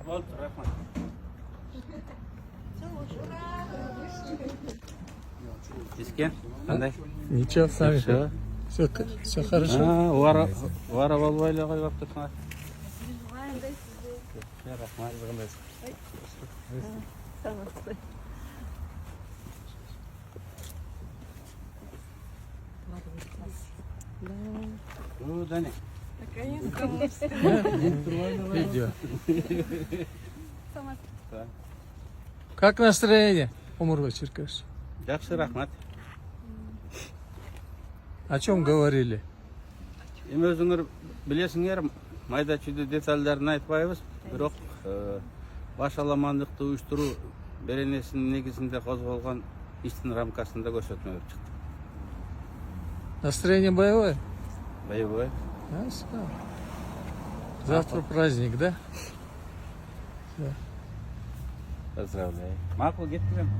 Болды, рахмат. Ескен, қандай? Ничего, сами. Все. Все хорошо. Вара болбайлы қойып тұрсың. Рахмат. Дәне. Видео. Как настроение, Умурбай Черкаш? Жақсы, рахмат. О чем говорили? Эми өзүңөр билесиңер, майда чүйдө детальдарын айтпайбыз, бирок баш аламандыкты уюштуруу беренесинин негизинде козголгон иштин рамкасында көрсөтмө берип чыкты. Настроение боевое? Боевой. Ясно. Завтра праздник, да? Поздравляю. Макул, кеттим.